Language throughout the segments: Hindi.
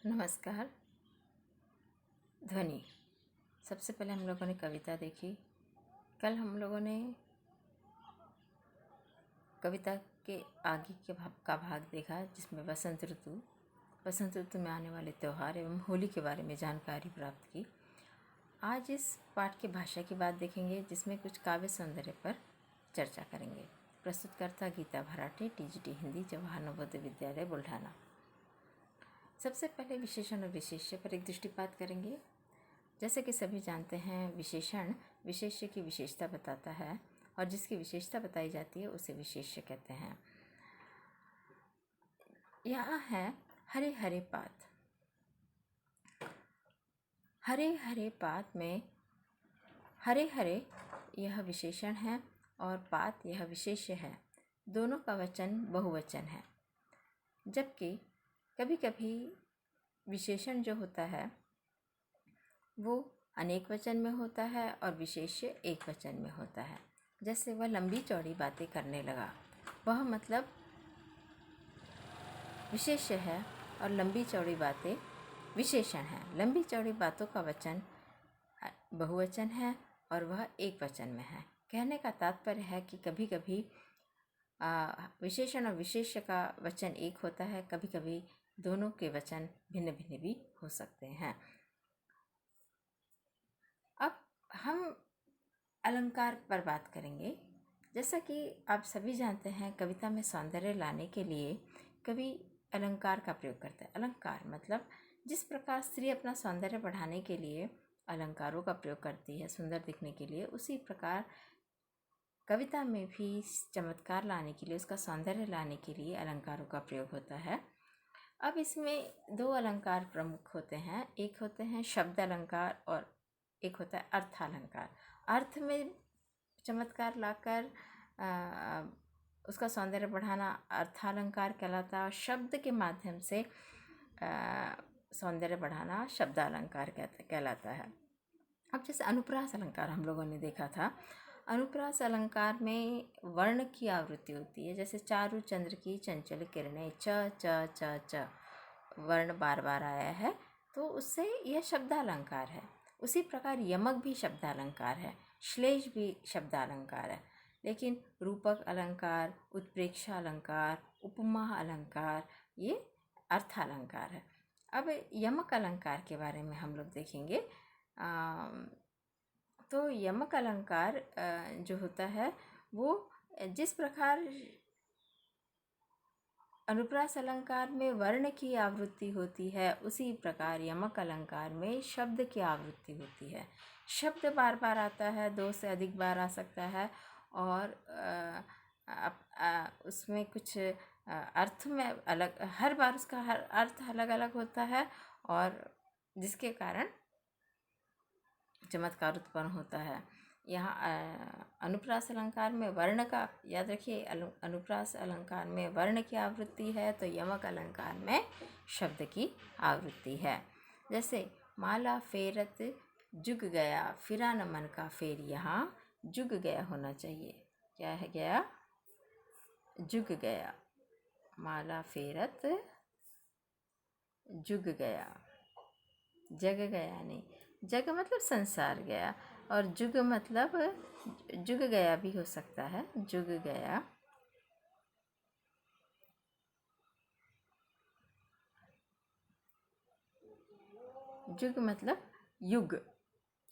नमस्कार। ध्वनि। सबसे पहले हम लोगों ने कविता देखी। कल हम लोगों ने कविता के आगे के का भाग देखा, जिसमें वसंत ऋतु में आने वाले त्यौहार एवं होली के बारे में जानकारी प्राप्त की। आज इस पाठ की भाषा की बात देखेंगे, जिसमें कुछ काव्य सौंदर्य पर चर्चा करेंगे। प्रस्तुतकर्ता गीता भराटे, टीजीटी हिंदी, जवाहर नवोदय विद्यालय, बुल्ढाना। सबसे पहले विशेषण और विशेष्य पर एक दृष्टिपात करेंगे। जैसे कि सभी जानते हैं, विशेषण विशेष्य की विशेषता बताता है और जिसकी विशेषता बताई जाती है उसे विशेष्य कहते हैं। यहाँ है हरे हरे पात। हरे हरे पात में हरे हरे यह विशेषण है और पात यह विशेष्य है। दोनों का वचन बहुवचन है, जबकि कभी कभी विशेषण जो होता है वो अनेक वचन में होता है और विशेष्य एक वचन में होता है। जैसे वह लंबी चौड़ी बातें करने लगा, वह मतलब विशेष्य है और लंबी चौड़ी बातें विशेषण है। लंबी चौड़ी बातों का वचन बहुवचन है और वह एक वचन में है। कहने का तात्पर्य है कि कभी कभी विशेषण और विशेष्य का वचन एक होता है, कभी कभी दोनों के वचन भिन्न भिन्न भी हो सकते हैं। अब हम अलंकार पर बात करेंगे। जैसा कि आप सभी जानते हैं, कविता में सौंदर्य लाने के लिए कवि अलंकार का प्रयोग करता है। अलंकार मतलब जिस प्रकार स्त्री अपना सौंदर्य बढ़ाने के लिए अलंकारों का प्रयोग करती है सुंदर दिखने के लिए, उसी प्रकार कविता में भी चमत्कार लाने के लिए, उसका सौंदर्य लाने के लिए अलंकारों का प्रयोग होता है। अब इसमें दो अलंकार प्रमुख होते हैं। एक होते हैं शब्द अलंकार और एक होता है अर्थालंकार। अर्थ में चमत्कार लाकर उसका सौंदर्य बढ़ाना अर्थालंकार कहलाता है और शब्द के माध्यम से सौंदर्य बढ़ाना शब्दालंकार कहलाता है। अब जैसे अनुप्रास अलंकार हम लोगों ने देखा था। अनुप्रास अलंकार में वर्ण की आवृत्ति होती है। जैसे चारु चंद्र की चंचल किरणें, च च च च वर्ण बार बार आया है, तो उससे यह शब्दालंकार है। उसी प्रकार यमक भी शब्दालंकार है, श्लेष भी शब्दालंकार है। लेकिन रूपक अलंकार, उत्प्रेक्षा अलंकार, उपमा अलंकार ये अर्थालंकार है। अब यमक अलंकार के बारे में हम लोग देखेंगे। तो यमक अलंकार जो होता है वो जिस प्रकार अनुप्रास अलंकार में वर्ण की आवृत्ति होती है, उसी प्रकार यमक अलंकार में शब्द की आवृत्ति होती है। शब्द बार बार आता है, दो से अधिक बार आ सकता है और उसमें कुछ अर्थ में अलग, हर बार उसका हर अर्थ अलग अलग होता है और जिसके कारण चमत्कार उत्पन्न होता है। यहाँ अनुप्रास अलंकार में वर्ण का, याद रखिए, अनुप्रास अलंकार में वर्ण की आवृत्ति है तो यमक अलंकार में शब्द की आवृत्ति है। जैसे माला फेरत जुग गया, फिरा न मन का फेर, यहाँ जुग गया होना चाहिए। क्या है गया? जुग गया। माला फेरत जुग गया, जग गया नहीं। जग मतलब संसार गया और जुग मतलब जुग गया भी हो सकता है। जुग गया, जुग मतलब युग।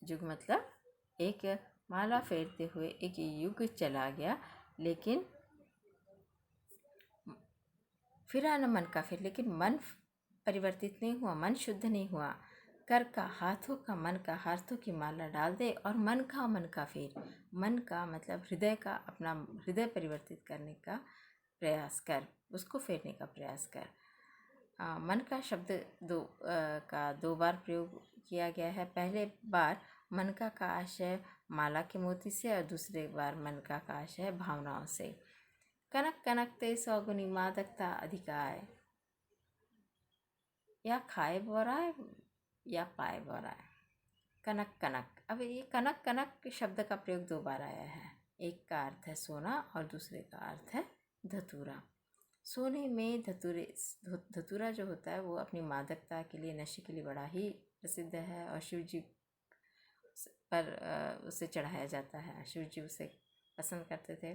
जुग मतलब एक माला फेरते हुए एक युग चला गया, लेकिन फिरा न मन का फिर, लेकिन मन परिवर्तित नहीं हुआ, मन शुद्ध नहीं हुआ। कर का, हाथों का, मन का, हाथों की माला डाल दे और मन का फेर। मन का मतलब हृदय का, अपना हृदय परिवर्तित करने का प्रयास कर, उसको फेरने का प्रयास कर। मन का शब्द दो बार प्रयोग किया गया है। पहले बार मन का आशय माला के मोती से और दूसरे बार मन का आशय भावनाओं से। कनक कनकते सौगुनी मादकता अधिकाय, या खाए बोराय या पाए बोराय। कनक कनक। अब ये कनक कनक शब्द का प्रयोग दो बार आया है। एक का अर्थ है सोना और दूसरे का अर्थ है धतूरा। सोने में धतूरा जो होता है वो अपनी मादकता के लिए, नशे के लिए बड़ा ही प्रसिद्ध है और शिव जी पर उसे चढ़ाया जाता है। शिव जी उसे पसंद करते थे।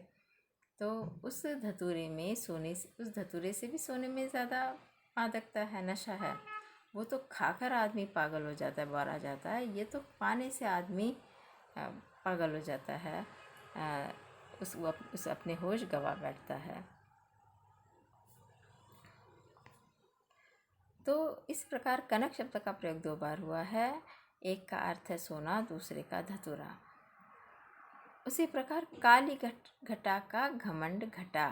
तो उस धतूरे से भी सोने में ज़्यादा मादकता है, नशा है। वो तो खाकर आदमी पागल हो जाता है, बौरा जाता है। ये तो पाने से आदमी पागल हो जाता है, उस अपने होश गवा बैठता है। तो इस प्रकार कनक शब्द का प्रयोग 2 बार हुआ है। एक का अर्थ है सोना, दूसरे का धतूरा। उसी प्रकार काली घटा का घमंड घटा,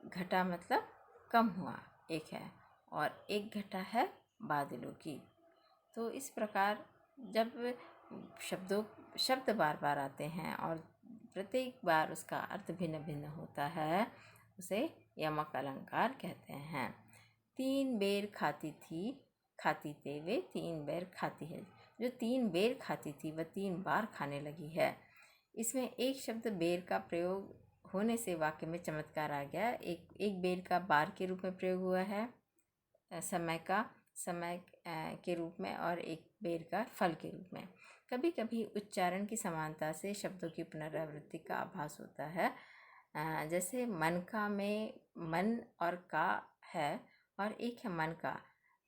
घटा मतलब कम हुआ, एक है, और एक घटा है बादलों की। तो इस प्रकार जब शब्द बार बार आते हैं और प्रत्येक बार उसका अर्थ भिन्न भिन्न होता है, उसे यमक अलंकार कहते हैं। 3 बेर खाती थी, खाती थे वे 3 बेर खाती है। जो 3 बेर खाती थी वह 3 बार खाने लगी है। इसमें एक शब्द बेर का प्रयोग होने से वाक्य में चमत्कार आ गया। एक बेर का बार के रूप में प्रयोग हुआ है, समय के रूप में, और एक बेर का फल के रूप में। कभी कभी उच्चारण की समानता से शब्दों की पुनरावृत्ति का आभास होता है। जैसे मनका में मन और का है और एक है मन का।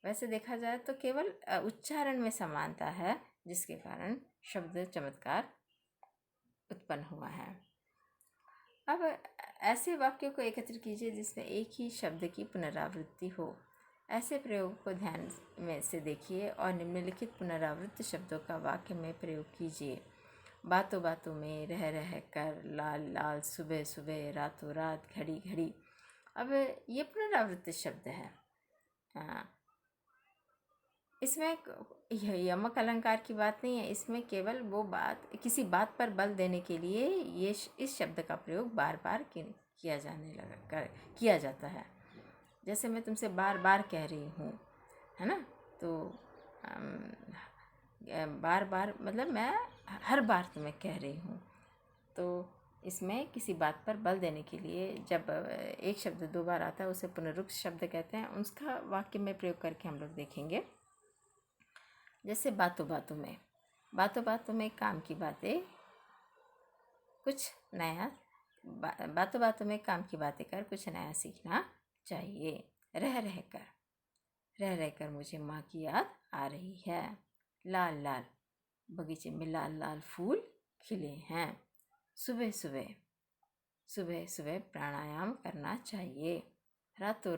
वैसे देखा जाए तो केवल उच्चारण में समानता है, जिसके कारण शब्द चमत्कार उत्पन्न हुआ है। अब ऐसे वाक्यों को एकत्रित कीजिए जिसमें एक ही शब्द की पुनरावृत्ति हो। ऐसे प्रयोग को ध्यान में से देखिए और निम्नलिखित पुनरावृत्त शब्दों का वाक्य में प्रयोग कीजिए। बातों बातों में, रह रह कर, लाल लाल, सुबह सुबह, रातों रात, घड़ी घड़ी। अब ये पुनरावृत्त शब्द है। इसमें यमक अलंकार की बात नहीं है। इसमें केवल वो बात, किसी बात पर बल देने के लिए ये इस शब्द का प्रयोग बार बार किया जाता है। जैसे मैं तुमसे बार बार कह रही हूँ, है ना, तो बार बार मतलब मैं हर बार तुम्हें कह रही हूँ। तो इसमें किसी बात पर बल देने के लिए जब एक शब्द 2 बार आता है उसे पुनरुक्त शब्द कहते हैं। उसका वाक्य में प्रयोग करके हम लोग देखेंगे। जैसे बातों बातों में काम की बातें, कुछ नया, बातों बातों में काम की बातें कर कुछ नया सीखना चाहिए। रह रह कर मुझे माँ की याद आ रही है। लाल लाल, बगीचे में लाल लाल फूल खिले हैं। सुबह सुबह प्राणायाम करना चाहिए। रातों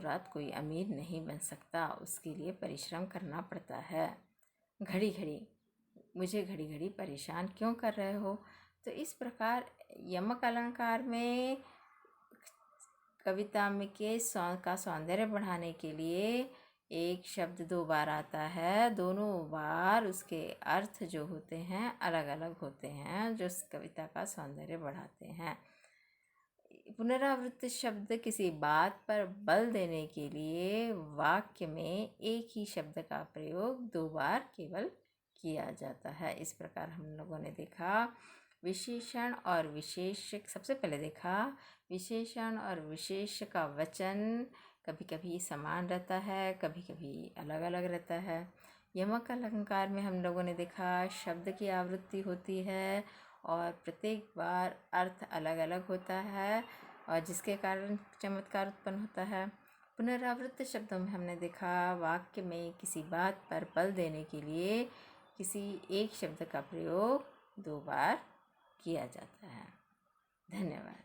रात कोई अमीर नहीं बन सकता, उसके लिए परिश्रम करना पड़ता है। मुझे घड़ी घड़ी परेशान क्यों कर रहे हो। तो इस प्रकार यमक अलंकार में कविता में का सौंदर्य बढ़ाने के लिए एक शब्द 2 बार आता है। दोनों बार उसके अर्थ जो होते हैं अलग अलग होते हैं, जो कविता का सौंदर्य बढ़ाते हैं। पुनरावृत्त शब्द किसी बात पर बल देने के लिए वाक्य में एक ही शब्द का प्रयोग 2 बार केवल किया जाता है। इस प्रकार हम लोगों ने देखा विशेषण और विशेष। सबसे पहले देखा विशेषण और विशेष का वचन कभी कभी समान रहता है, कभी कभी अलग अलग रहता है। यमक अलंकार में हम लोगों ने देखा शब्द की आवृत्ति होती है और प्रत्येक बार अर्थ अलग अलग होता है और जिसके कारण चमत्कार उत्पन्न होता है। पुनरावृत्त शब्दों में हमने देखा वाक्य में किसी बात पर बल देने के लिए किसी एक शब्द का प्रयोग 2 बार किया जाता है। धन्यवाद।